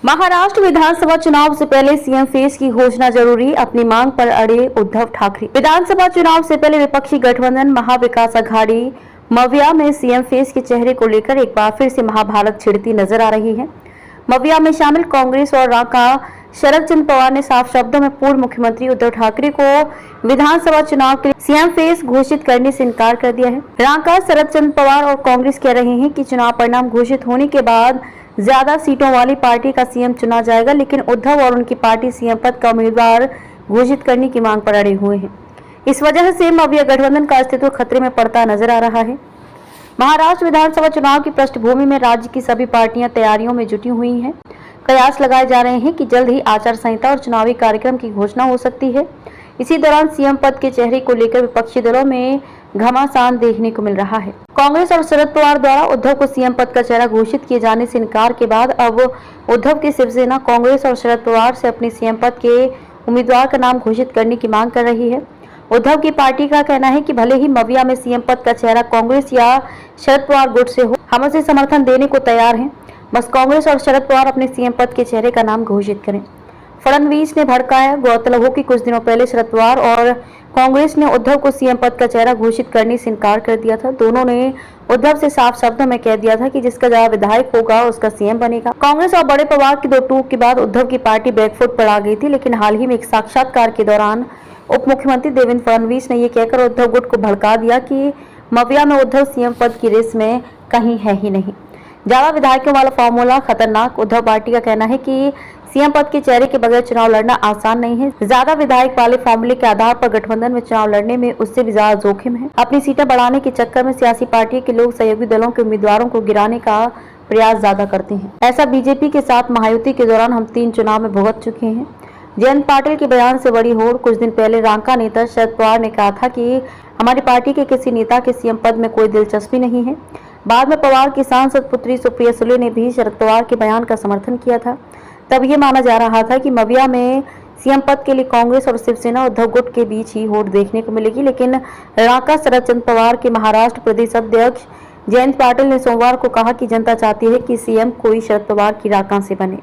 महाराष्ट्र विधानसभा चुनाव से पहले सीएम फेस की घोषणा जरूरी, अपनी मांग पर अड़े उद्धव ठाकरे। विधानसभा चुनाव से पहले विपक्षी गठबंधन महाविकास आघाड़ी मविया में सीएम फेस के चेहरे को लेकर एक बार फिर से महाभारत छिड़ती नजर आ रही है। मविया में शामिल कांग्रेस और राका शरद चंद्र पवार ने साफ शब्दों में पूर्व मुख्यमंत्री उद्धव ठाकरे को विधानसभा चुनाव के लिए सीएम फेस घोषित करने से इनकार कर दिया है। राका शरद चंद्र पवार और कांग्रेस कह रहे हैं कि चुनाव परिणाम घोषित होने के बाद ज्यादा सीटों वाली पार्टी का सीएम चुना जाएगा, लेकिन उद्धव और उनकी पार्टी सीएम पद का उम्मीदवार घोषित करने की मांग पर अड़े हुए हैं। इस वजह से मविया गठबंधन का अस्तित्व खतरे में पड़ता नजर आ रहा है। महाराष्ट्र विधानसभा चुनाव की पृष्ठभूमि में राज्य की सभी पार्टियां तैयारियों में जुटी हुई हैं। कयास लगाए जा रहे हैं कि जल्द ही आचार संहिता और चुनावी कार्यक्रम की घोषणा हो सकती है। इसी दौरान सीएम पद के चेहरे को लेकर विपक्षी दलों में घमासान देखने को मिल रहा है। कांग्रेस और शरद पवार द्वारा उद्धव को सीएम पद का चेहरा घोषित किए जाने से इनकार के बाद अब उद्धव की शिवसेना कांग्रेस और शरद पवार से अपने सीएम पद के उम्मीदवार का नाम घोषित करने की मांग कर रही है। उद्धव की पार्टी का कहना है कि भले ही मविया में सीएम पद का चेहरा कांग्रेस या शरद पवार गुट से हो, हम उसे समर्थन देने को तैयार हैं। बस कांग्रेस और शरद पवार अपने सीएम पद के चेहरे का नाम घोषित करें। फडणवीस ने भड़काया। गौरतलब हो कि कुछ दिनों पहले शरद पवार और कांग्रेस ने उद्धव को सीएम पद का चेहरा घोषित करने से इनकार कर दिया था। दोनों ने उद्धव से साफ शब्दों में कह दिया था कि जिसका ज्यादा विधायक होगा उसका सीएम बनेगा। कांग्रेस और बड़े पवार की दो टूक के बाद उद्धव की पार्टी बैकफुट पर आ गई थी, लेकिन हाल ही में एक साक्षात्कार के दौरान उप मुख्यमंत्री देवेंद्र फडणवीस ने यह कहकर उद्धव गुट को भड़का दिया कि मविया में उद्धव सीएम पद की रेस में कहीं है ही नहीं। ज्यादा विधायकों वाला फॉर्मूला खतरनाक। उद्धव पार्टी का कहना है कि सीएम पद के चेहरे के बगैर चुनाव लड़ना आसान नहीं है। ज्यादा विधायक वाले फॉर्मूले के आधार पर गठबंधन में चुनाव लड़ने में उससे भी ज्यादा जोखिम है। अपनी सीटें बढ़ाने के चक्कर में सियासी पार्टी के लोग सहयोगी दलों के उम्मीदवारों को गिराने का प्रयास ज्यादा करते हैं। ऐसा बीजेपी के साथ महायुति के दौरान हम 3 चुनाव में भुगत चुके हैं। जयंत पाटिल के बयान से बड़ी होड़। कुछ दिन पहले रांका नेता शरद पवार ने कहा था कि हमारी पार्टी के किसी नेता के सीएम पद में कोई दिलचस्पी नहीं है। बाद में पवार की सांसद पुत्री सुप्रिया सुले ने भी शरद पवार के बयान का समर्थन किया था। तब ये माना जा रहा था कि मविया में सीएम पद के लिए कांग्रेस और शिवसेना उद्धव गुट के बीच ही होड़ देखने को मिलेगी, लेकिन रांका शरद चंद्र पवार के महाराष्ट्र प्रदेश अध्यक्ष जयंत पाटिल ने सोमवार को कहा कि जनता चाहती है कि सीएम कोई शरद पवार की रांका से बने।